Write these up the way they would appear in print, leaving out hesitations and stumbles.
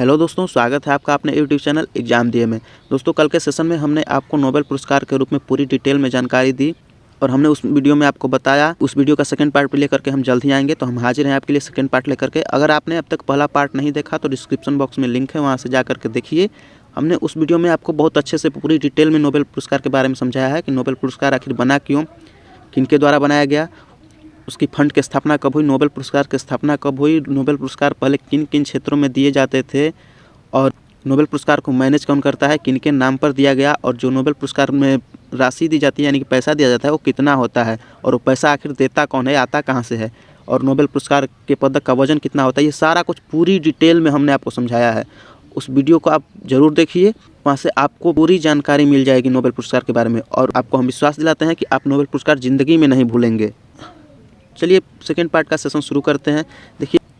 Hello दोस्तों, स्वागत है आपका अपने यूट्यूब चैनल एग्जाम दिए में। दोस्तों, कल के सेशन में हमने आपको नोबेल पुरस्कार के रूप में पूरी डिटेल में जानकारी दी और हमने उस वीडियो में आपको बताया। उस वीडियो का सेकंड पार्ट भी लेकर के हम जल्द ही आएंगे, तो हम हाजिर हैं आपके लिए सेकंड पार्ट लेकर के। अगर आपने अब तक पहला पार्ट नहीं देखा तो डिस्क्रिप्शन बॉक्स में लिंक है, वहाँ से जा करके देखिए। हमने उस वीडियो में आपको बहुत अच्छे से पूरी डिटेल में नोबेल पुरस्कार के बारे में समझाया है कि नोबेल पुरस्कार आखिर बना क्यों, किनके द्वारा बनाया गया, उसकी फंड की स्थापना कब हुई, नोबेल पुरस्कार की स्थापना कब हुई, नोबेल पुरस्कार पहले किन किन क्षेत्रों में दिए जाते थे और नोबेल पुरस्कार को मैनेज कौन करता है, किन के नाम पर दिया गया, और जो नोबेल पुरस्कार में राशि दी जाती है यानी कि पैसा दिया जाता है वो कितना होता है, और वो पैसा आखिर देता कौन है, आता कहाँ से है, और नोबेल पुरस्कार के पदक का वजन कितना होता है, ये सारा कुछ पूरी डिटेल में हमने आपको समझाया है। उस वीडियो को आप ज़रूर देखिए, वहाँ से आपको पूरी जानकारी मिल जाएगी नोबेल पुरस्कार के बारे में, और आपको हम विश्वास दिलाते हैं कि आप नोबेल पुरस्कार ज़िंदगी में नहीं भूलेंगे। चलिए सेकेंड पार्ट का सेशन शुरू करते हैं।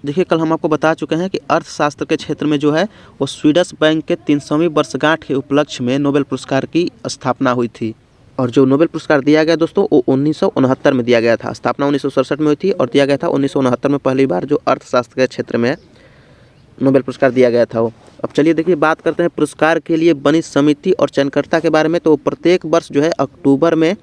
देखिए कल हम आपको बता चुके हैं कि अर्थशास्त्र के क्षेत्र में जो है वो स्वीडिश बैंक के 300वीं वर्षगांठ के उपलक्ष्य में नोबेल पुरस्कार की स्थापना हुई थी। और जो नोबेल पुरस्कार दिया गया दोस्तों वो 1969 में दिया गया था। स्थापना 1967 में हुई थी और दिया गया था 1969 में पहली बार जो अर्थशास्त्र के क्षेत्र में नोबेल पुरस्कार दिया गया था वो। अब चलिए देखिए बात करते हैं पुरस्कार के लिए बनी समिति और चयनकर्ता के बारे में। तो प्रत्येक वर्ष जो है अक्टूबर में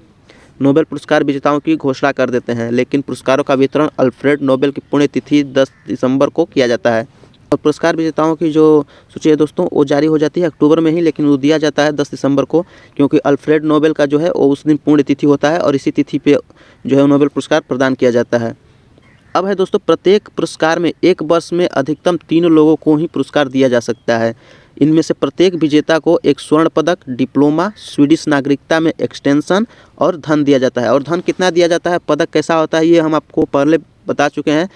नोबेल पुरस्कार विजेताओं की घोषणा कर देते हैं, लेकिन पुरस्कारों का वितरण अल्फ्रेड नोबेल की पुण्यतिथि 10 दिसंबर को किया जाता है। और पुरस्कार विजेताओं की जो सूची है दोस्तों वो जारी हो जाती है अक्टूबर में ही, लेकिन वो दिया जाता है 10 दिसंबर को, क्योंकि अल्फ्रेड नोबेल का जो है वो उस दिन पुण्यतिथि होता है और इसी तिथि पे जो है नोबेल पुरस्कार प्रदान किया जाता है। अब है दोस्तों, प्रत्येक पुरस्कार में एक वर्ष में अधिकतम 3 लोगों को ही पुरस्कार दिया जा सकता है। इनमें से प्रत्येक विजेता को एक स्वर्ण पदक, डिप्लोमा, स्वीडिश नागरिकता में एक्सटेंशन और धन दिया जाता है। और धन कितना दिया जाता है, पदक कैसा होता है, ये हम आपको पहले बता चुके हैं,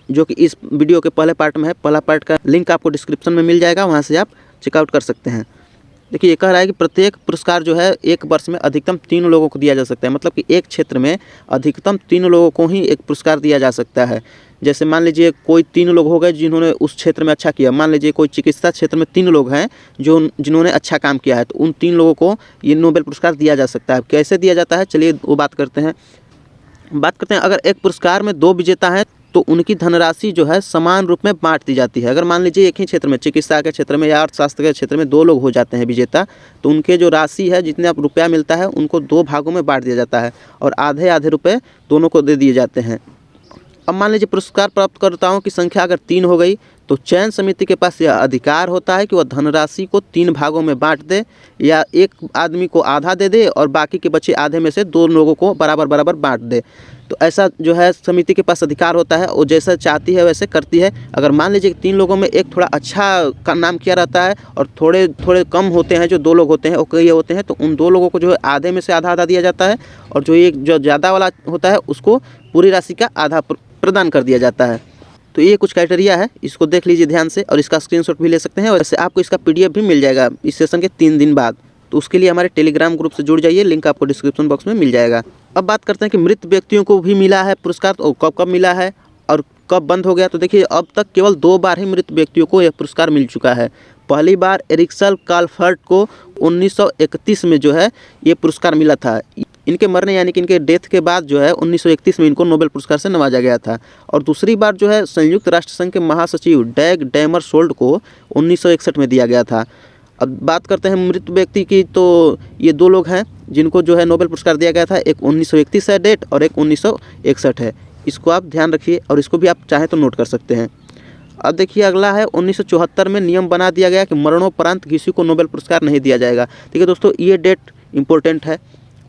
जो कि इस वीडियो के पहले पार्ट में है। पहला पार्ट का लिंक आपको डिस्क्रिप्शन में मिल जाएगा, वहाँ से आप चेकआउट कर सकते हैं। देखिए ये कह रहा है कि प्रत्येक पुरस्कार जो है एक वर्ष में अधिकतम 3 लोगों को दिया जा सकता है, मतलब कि एक क्षेत्र में अधिकतम 3 लोगों को ही एक पुरस्कार दिया जा सकता है। जैसे मान लीजिए कोई 3 लोग हो गए जिन्होंने उस क्षेत्र में अच्छा किया। मान लीजिए कोई चिकित्सा क्षेत्र में 3 लोग हैं जिन्होंने अच्छा काम किया है, तो उन 3 लोगों को ये नोबेल पुरस्कार दिया जा सकता है। कैसे दिया जाता है, चलिए वो बात करते हैं। अगर एक पुरस्कार में 2 विजेता हैं तो उनकी धनराशि जो है समान रूप में बांट दी जाती है। अगर मान लीजिए एक ही क्षेत्र में, चिकित्सा के क्षेत्र में या अर्थशास्त्र के क्षेत्र में 2 लोग हो जाते हैं विजेता, तो उनके जो राशि है, जितने आप रुपया मिलता है, उनको 2 भागों में बांट दिया जाता है और आधे आधे रुपये दोनों को दे दिए जाते हैं। अब मान लीजिए पुरस्कार प्राप्तकर्ताओं की संख्या अगर 3 हो गई तो चयन समिति के पास यह अधिकार होता है कि वह धनराशि को 3 भागों में बांट दे, या एक आदमी को आधा दे दे और बाकी के बचे आधे में से 2 लोगों को बराबर बराबर बांट दे। तो ऐसा जो है समिति के पास अधिकार होता है, वो जैसा चाहती है वैसे करती है। अगर मान लीजिए 3 लोगों में एक थोड़ा अच्छा का नाम किया रहता है और थोड़े थोड़े कम होते हैं, जो 2 लोग होते हैं वो कई होते हैं, तो उन 2 लोगों को जो है आधे में से आधा आधा दिया जाता है, और जो ज़्यादा वाला होता है उसको पूरी राशि का आधा प्रदान कर दिया जाता है। तो ये कुछ क्राइटेरिया है, इसको देख लीजिए ध्यान से, और इसका स्क्रीनशॉट भी ले सकते हैं। और वैसे आपको इसका PDF भी मिल जाएगा इस सेशन के 3 दिन बाद। तो उसके लिए हमारे टेलीग्राम ग्रुप से जुड़ जाइए, लिंक आपको डिस्क्रिप्शन बॉक्स में मिल जाएगा। अब बात करते हैं कि मृत व्यक्तियों को भी मिला है पुरस्कार, तो कब कब मिला है और कब बंद हो गया। तो देखिए अब तक केवल 2 बार ही मृत व्यक्तियों को यह पुरस्कार मिल चुका है। पहली बार एरिक्सन कालफर्ट को 1931 में जो है ये पुरस्कार मिला था। इनके मरने यानी कि इनके डेथ के बाद जो है 1931 में इनको नोबेल पुरस्कार से नवाजा गया था। और दूसरी बार जो है संयुक्त राष्ट्र संघ के महासचिव डैग डैमरशोल्ड को 1961 में दिया गया था। अब बात करते हैं मृत व्यक्ति की, तो ये 2 लोग हैं जिनको जो है नोबेल पुरस्कार दिया गया था। एक 1931 है डेट और एक 1961 है। इसको आप ध्यान रखिए और इसको भी आप चाहें तो नोट कर सकते हैं। अब देखिए अगला है 1974 में नियम बना दिया गया कि मरणोपरांत किसी को नोबेल पुरस्कार नहीं दिया जाएगा। ठीक है दोस्तों, ये डेट इंपॉर्टेंट है।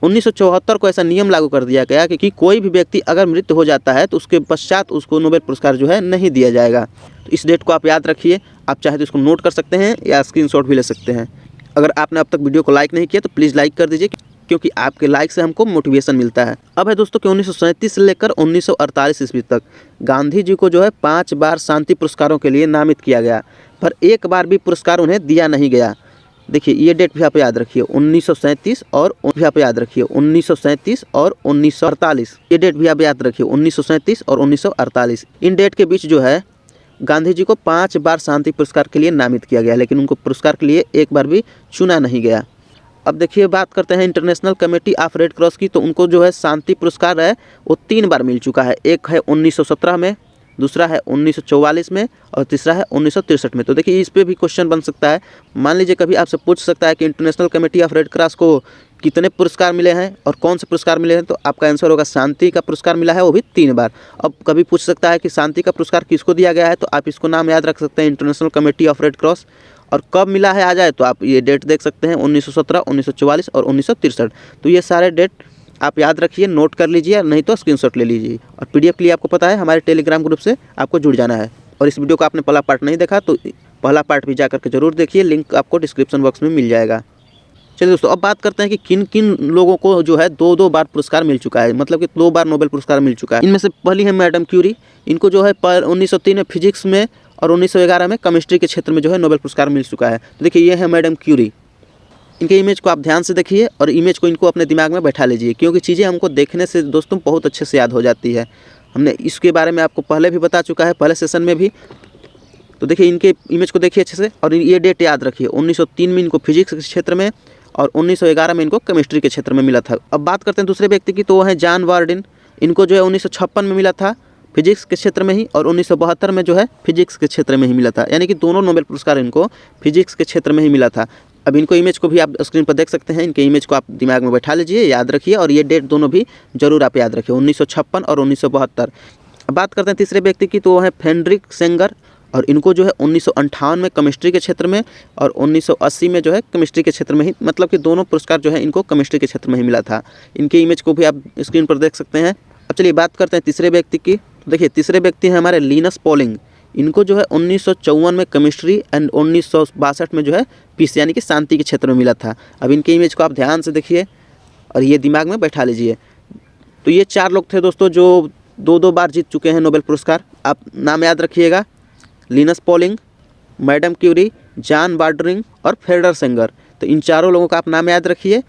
1974 को ऐसा नियम लागू कर दिया गया कि कोई भी व्यक्ति अगर मृत हो जाता है तो उसके पश्चात उसको नोबेल पुरस्कार जो है नहीं दिया जाएगा। तो इस डेट को आप याद रखिए, आप चाहे तो इसको नोट कर सकते हैं या स्क्रीनशॉट भी ले सकते हैं। अगर आपने अब तक वीडियो को लाइक नहीं किया तो प्लीज़ लाइक कर दीजिए, क्योंकि आपके लाइक से हमको मोटिवेशन मिलता है। अब है दोस्तों कि 1937 से लेकर 1948 ईस्वी तक गांधी जी को जो है 5 बार शांति पुरस्कारों के लिए नामित किया गया, पर एक बार भी पुरस्कार उन्हें दिया नहीं गया। देखिए ये डेट भी आप याद रखिए, 1937 और भी आप याद रखिए 1937 और 1948। ये डेट भी आप याद रखिए, 1937 और 1948। इन डेट के बीच जो है गांधी जी को 5 बार शांति पुरस्कार के लिए नामित किया गया, लेकिन उनको पुरस्कार के लिए एक बार भी चुना नहीं गया। अब देखिए बात करते हैं international committee of red cross की, तो उनको जो है शांति पुरस्कार है वो 3 बार मिल चुका है। एक है 1917 में, दूसरा है 1944 में और तीसरा है 1963 में। तो देखिए इस पे भी क्वेश्चन बन सकता है। मान लीजिए कभी आपसे पूछ सकता है कि international committee of red cross को कितने पुरस्कार मिले हैं और कौन से पुरस्कार मिले हैं, तो आपका आंसर होगा शांति का पुरस्कार मिला है, वो भी 3 बार। अब कभी पूछ सकता है कि शांति का पुरस्कार किसको दिया गया है, तो आप इसको नाम याद रख सकते हैं, international committee of red cross. और कब मिला है आ जाए तो आप ये डेट देख सकते हैं, 1917, 1944 और 1963। तो ये सारे डेट आप याद रखिए, नोट कर लीजिए, नहीं तो स्क्रीनशॉट ले लीजिए। और पीडीएफ के लिए आपको पता है हमारे टेलीग्राम ग्रुप से आपको जुड़ जाना है। और इस वीडियो को आपने पहला पार्ट नहीं देखा तो पहला पार्ट भी जा करके जरूर देखिए, लिंक आपको डिस्क्रिप्शन बॉक्स में मिल जाएगा। चलिए दोस्तों, अब बात करते हैं कि किन किन लोगों को जो है 2-2 बार पुरस्कार मिल चुका है, मतलब कि 2 बार नोबेल पुरस्कार मिल चुका है। इनमें से पहली है मैडम क्यूरी। इनको जो है 1903 में फिजिक्स में और 1911 में केमिस्ट्री के क्षेत्र में जो है नोबेल पुरस्कार मिल चुका है। तो देखिए ये है मैडम क्यूरी। इनके इमेज को आप ध्यान से देखिए और इमेज को इनको अपने दिमाग में बैठा लीजिए, क्योंकि चीज़ें हमको देखने से दोस्तों बहुत अच्छे से याद हो जाती है। हमने इसके बारे में आपको पहले भी बता चुका है, पहले सेशन में भी। तो देखिए इनके इमेज को देखिए अच्छे से और ये डेट याद रखिए, 1903 में इनको फिजिक्स के क्षेत्र में और 1911 में इनको केमिस्ट्री के क्षेत्र में मिला था। अब बात करते हैं दूसरे व्यक्ति की, तो वो है जॉन वार्डिन। इनको जो है 1956 में मिला था फिजिक्स के क्षेत्र में ही, और 1972 में जो है फिजिक्स के क्षेत्र में ही मिला था। यानी कि दोनों नोबेल पुरस्कार इनको फिजिक्स के क्षेत्र में ही मिला था। अब इनको इमेज को भी आप स्क्रीन पर देख सकते हैं, इनके इमेज को आप दिमाग में बैठा लीजिए, याद रखिए, और ये डेट दोनों भी जरूर आप याद रखिए, 1956 और 1972। अब बात करते हैं तीसरे व्यक्ति की, तो वो है फ्रेडरिक सेंगर। और इनको जो है 1958 में केमिस्ट्री के क्षेत्र में और 1980 में जो है केमिस्ट्री के क्षेत्र में ही, मतलब कि दोनों पुरस्कार जो है इनको केमिस्ट्री के क्षेत्र में ही मिला था। इनके इमेज को भी आप स्क्रीन पर देख सकते हैं। अब चलिए बात करते हैं तीसरे व्यक्ति की। तो देखिए तीसरे व्यक्ति हैं हमारे लिनस पॉलिंग। इनको जो है 1954 में केमिस्ट्री एंड 1962 में जो है पीस यानी कि शांति के क्षेत्र में मिला था। अब इनके इमेज को आप ध्यान से देखिए और ये दिमाग में बैठा लीजिए। तो ये 4 लोग थे दोस्तों जो 2-2 बार जीत चुके हैं नोबेल पुरस्कार। आप नाम याद रखिएगा, Linus Pauling, madam Curie, John Bardeen और फ्रेडरिक सेंगर। तो इन चारों लोगों का आप नाम याद रखिए।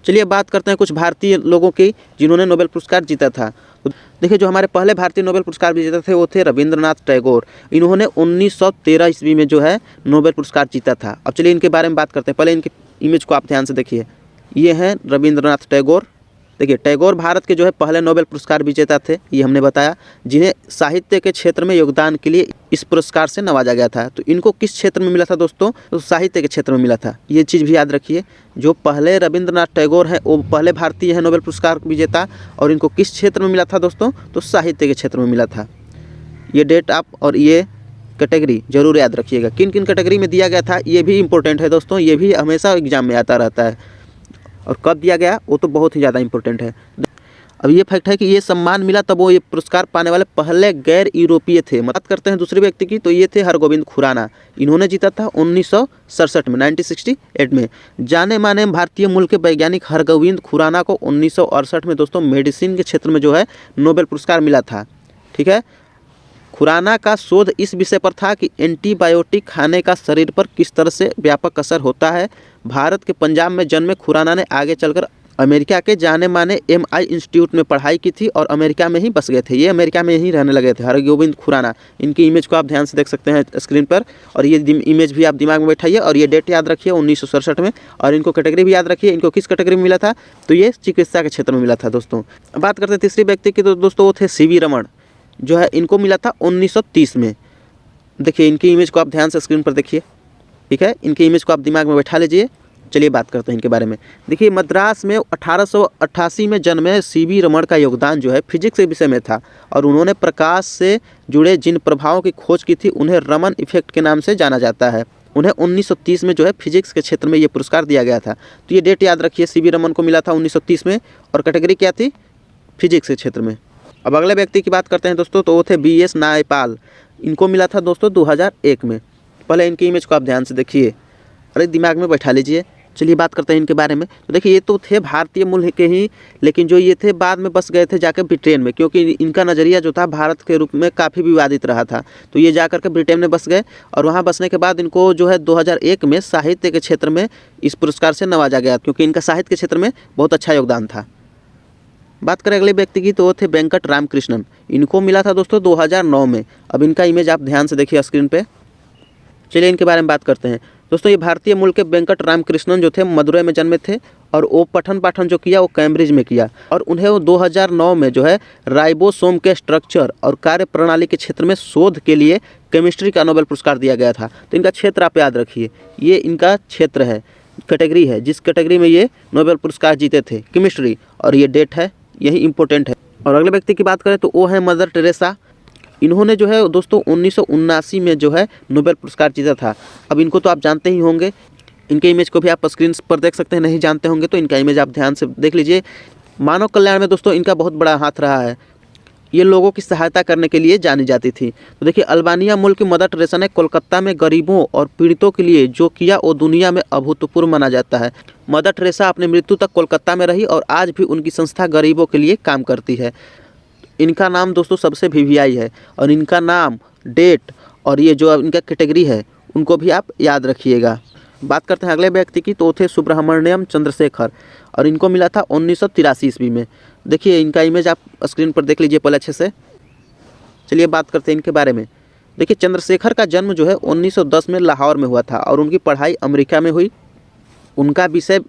चलिए बात करते हैं कुछ भारतीय लोगों की जिन्होंने नोबेल पुरस्कार जीता था। तो देखिए जो हमारे पहले भारतीय नोबेल पुरस्कार विजेता थे वो थे रविंद्रनाथ टैगोर। इन्होंने 1913 ईस्वी में जो है नोबेल पुरस्कार जीता था। अब चलिए इनके बारे में बात करते हैं। पहले इनकी इमेज को आप ध्यान से देखिए, ये हैं रविंद्रनाथ टैगोर। देखिए टैगोर भारत के जो है पहले नोबेल पुरस्कार विजेता थे, ये हमने बताया, जिन्हें साहित्य के क्षेत्र में योगदान के लिए इस पुरस्कार से नवाजा गया था। तो इनको किस क्षेत्र में मिला था दोस्तों? तो साहित्य के क्षेत्र में मिला था। ये चीज़ भी याद रखिए, जो पहले रविंद्रनाथ टैगोर हैं वो पहले भारतीय हैं नोबेल पुरस्कार विजेता, और इनको किस क्षेत्र में मिला था दोस्तों? तो साहित्य के क्षेत्र में मिला था। ये डेट आप और ये कैटेगरी जरूर याद रखिएगा, किन किन कैटेगरी में दिया गया था, ये भी इंपॉर्टेंट है दोस्तों। ये भी हमेशा एग्जाम में आता रहता है, और कब दिया गया वो तो बहुत ही ज़्यादा इंपॉर्टेंट है। अब ये फैक्ट है कि ये सम्मान मिला तब वो ये पुरस्कार पाने वाले पहले गैर यूरोपीय थे। बात करते हैं दूसरे व्यक्ति की, तो ये थे हरगोविंद खुराना। इन्होंने जीता था 1967 में, 1968 में। जाने माने भारतीय मूल के वैज्ञानिक हरगोविंद खुराना को 1968 में दोस्तों मेडिसिन के क्षेत्र में जो है नोबेल पुरस्कार मिला था। ठीक है, खुराना का शोध इस विषय पर था कि एंटीबायोटिक खाने का शरीर पर किस तरह से व्यापक असर होता है। भारत के पंजाब में जन्मे खुराना ने आगे चलकर अमेरिका के जाने माने MI इंस्टीट्यूट में पढ़ाई की थी और अमेरिका में ही बस गए थे। ये अमेरिका में ही रहने लगे थे, हरगोविंद खुराना। इनकी इमेज को आप ध्यान से देख सकते हैं स्क्रीन पर, और ये इमेज भी आप दिमाग में बैठाइए, और ये डेट याद रखिए 1967 में, और इनको कैटेगरी भी याद रखिए। इनको किस कैटेगरी में मिला था? तो ये चिकित्सा के क्षेत्र में मिला था दोस्तों। बात करते हैं तीसरे व्यक्ति की, तो दोस्तों वो थे CV रमन, जो है इनको मिला था 1930 में। देखिए इनकी इमेज को आप ध्यान से स्क्रीन पर देखिए, ठीक है, इनकी इमेज को आप दिमाग में बैठा लीजिए। चलिए बात करते हैं इनके बारे में। देखिए मद्रास में 1888 में जन्मे CV रमन का योगदान जो है फिजिक्स के विषय में था, और उन्होंने प्रकाश से जुड़े जिन प्रभावों की खोज की थी उन्हें रमन इफेक्ट के नाम से जाना जाता है। उन्हें 1930 में जो है फिजिक्स के क्षेत्र में ये पुरस्कार दिया गया था। तो ये डेट याद रखिए, CV रमन को मिला था 1930 में, और कैटेगरी क्या थी? फिजिक्स के क्षेत्र में। अब अगले व्यक्ति की बात करते हैं दोस्तों, तो वो थे BS नायपाल। इनको मिला था दोस्तों 2001 में। पहले इनकी इमेज को आप ध्यान से देखिए, अरे दिमाग में बैठा लीजिए। चलिए बात करते हैं इनके बारे में। तो देखिए ये तो थे भारतीय मूल के ही, लेकिन जो ये थे बाद में बस गए थे जाकर ब्रिटेन में, क्योंकि इनका नज़रिया जो था भारत के रूप में काफ़ी विवादित रहा था। तो ये जाकर के ब्रिटेन में बस गए, और वहाँ बसने के बाद इनको जो है 2001 में साहित्य के क्षेत्र में इस पुरस्कार से नवाजा गया, क्योंकि इनका साहित्य के क्षेत्र में बहुत अच्छा योगदान था। बात करें अगले व्यक्ति की, तो वो थे वेंकट रामकृष्णन। इनको मिला था दोस्तों 2009 में। अब इनका इमेज आप ध्यान से देखिए स्क्रीन पे। चलिए इनके बारे में बात करते हैं। दोस्तों ये भारतीय मूल के वेंकट रामकृष्णन जो थे मदुरई में जन्मे थे और वो पठन पाठन जो किया वो कैम्ब्रिज में किया और उन्हें वो 2009 में जो है राइबोसोम के स्ट्रक्चर और कार्य प्रणाली के क्षेत्र में शोध के लिए केमिस्ट्री का नोबेल पुरस्कार दिया गया था। तो इनका क्षेत्र आप याद रखिए, ये इनका क्षेत्र है, कैटेगरी है, जिस कैटेगरी में ये नोबेल पुरस्कार जीते थे केमिस्ट्री, और ये डेट है, यही इंपॉर्टेंट है। और अगले व्यक्ति की बात करें तो वो है मदर टेरेसा। इन्होंने जो है दोस्तों 1979 में जो है नोबेल पुरस्कार जीता था। अब इनको तो आप जानते ही होंगे, इनके इमेज को भी आप स्क्रीन पर देख सकते हैं, नहीं जानते होंगे तो इनका इमेज आप ध्यान से देख लीजिए। मानव कल्याण में दोस्तों इनका बहुत बड़ा हाथ रहा है, ये लोगों की सहायता करने के लिए जानी जाती थी। तो देखिए अल्बानिया मूल की मदर टेरेसा ने कोलकाता में गरीबों और पीड़ितों के लिए जो किया वो दुनिया में अभूतपूर्व माना जाता है। मदर टेरेसा अपनी मृत्यु तक कोलकाता में रही और आज भी उनकी संस्था गरीबों के लिए काम करती है। इनका नाम दोस्तों सबसे वीवीआई है और इनका नाम, डेट और ये जो इनका कैटेगरी है उनको भी आप याद रखिएगा। बात करते हैं अगले व्यक्ति की, तो थे सुब्रमण्यम चंद्रशेखर और इनको मिला था 1983 ईस्वी में। देखिए इनका इमेज आप स्क्रीन पर देख लीजिए पहले अच्छे से। चलिए बात करते हैं इनके बारे में। देखिए चंद्रशेखर का जन्म जो है 1910 में लाहौर में हुआ था और उनकी पढ़ाई अमेरिका में हुई। उनका विषय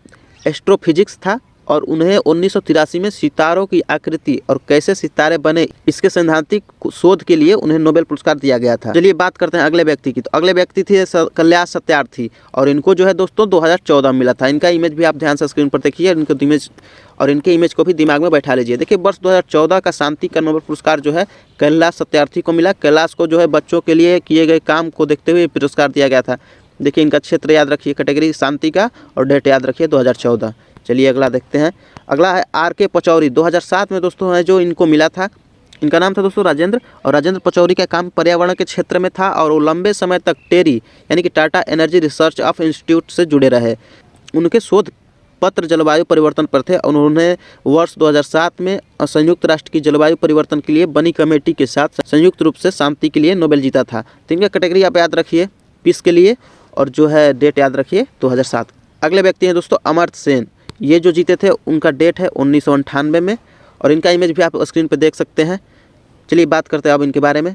एस्ट्रोफिजिक्स था और उन्हें 1983 में सितारों की आकृति और कैसे सितारे बने इसके सैद्धांतिक शोध के लिए उन्हें नोबेल पुरस्कार दिया गया था। चलिए बात करते हैं अगले व्यक्ति की। तो अगले व्यक्ति थे कैलाश सत्यार्थी और इनको जो है दोस्तों 2014 में मिला था। इनका इमेज भी आप ध्यान से स्क्रीन पर देखिए, इनके इमेज को भी दिमाग में बैठा लीजिए। देखिए वर्ष 2014 का शांति का नोबेल पुरस्कार जो है कैलाश सत्यार्थी को मिला। कैलाश को जो है बच्चों के लिए किए गए काम को देखते हुए पुरस्कार दिया गया था। देखिए इनका क्षेत्र याद रखिए, कैटेगरी शांति का, और डेट याद रखिए 2014। चलिए अगला देखते हैं। अगला है आर.के. पचौरी। 2007 में दोस्तों है जो इनको मिला था। इनका नाम था दोस्तों राजेंद्र, और राजेंद्र पचौरी का काम पर्यावरण के क्षेत्र में था और वो लंबे समय तक टेरी यानी कि Tata energy research of institute से जुड़े रहे। उनके शोध पत्र जलवायु परिवर्तन पर थे। उन्होंने वर्ष 2007 में संयुक्त राष्ट्र की जलवायु परिवर्तन के लिए बनी कमेटी के साथ संयुक्त रूप से शांति के लिए नोबेल जीता था। तो इनका कैटेगरी आप याद रखिए पीस के लिए, और जो है डेट याद रखिए 2007। अगले व्यक्ति हैं दोस्तों अमर्त्य सेन। ये जो जीते थे उनका डेट है 1998 में और इनका इमेज भी आप स्क्रीन पर देख सकते हैं। चलिए बात करते हैं अब इनके बारे में।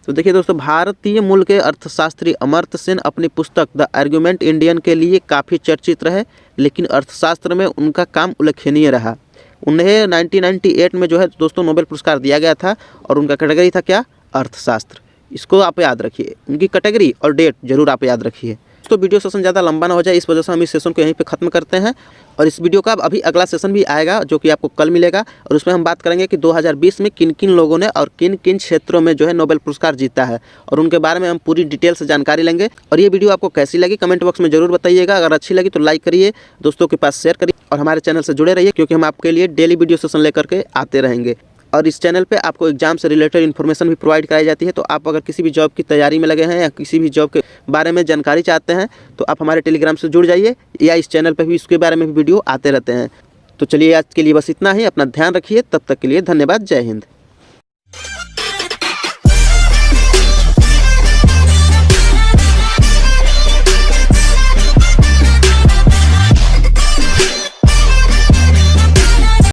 तो देखिए दोस्तों भारतीय मूल के अर्थशास्त्री अमर्त्य सेन अपनी पुस्तक द आर्गुमेंट इंडियन के लिए काफ़ी चर्चित रहे, लेकिन अर्थशास्त्र में उनका काम उल्लेखनीय रहा। उन्हें 1998 में जो है दोस्तों नोबेल पुरस्कार दिया गया था और उनका कैटेगरी था क्या, अर्थशास्त्र। इसको आप याद रखिए, उनकी कैटेगरी और डेट जरूर आप याद रखिए। तो वीडियो सेशन ज़्यादा लंबा ना हो जाए इस वजह से हम इस सेशन को यहीं पे ख़त्म करते हैं। और इस वीडियो का अभी अगला सेशन भी आएगा जो कि आपको कल मिलेगा, और उसमें हम बात करेंगे कि 2020 में किन किन लोगों ने और किन किन क्षेत्रों में जो है नोबेल पुरस्कार जीता है, और उनके बारे में हम पूरी डिटेल से जानकारी लेंगे। और ये वीडियो आपको कैसी लगी कमेंट बॉक्स में जरूर बताइएगा। अगर अच्छी लगी तो लाइक करिए, दोस्तों के पास शेयर करिए और हमारे चैनल से जुड़े रहिए, क्योंकि हम आपके लिए डेली वीडियो सेशन लेकर के आते रहेंगे। और इस चैनल पे आपको एग्जाम से रिलेटेड इन्फॉर्मेशन भी प्रोवाइड कराई जाती है। तो आप अगर किसी भी जॉब की तैयारी में लगे हैं या किसी भी जॉब के बारे में जानकारी चाहते हैं तो आप हमारे टेलीग्राम से जुड़ जाइए, या इस चैनल पे भी इसके बारे में भी वीडियो आते रहते हैं। तो चलिए आज के लिए बस इतना ही। अपना ध्यान रखिए, तब तक के लिए धन्यवाद। जय हिंद।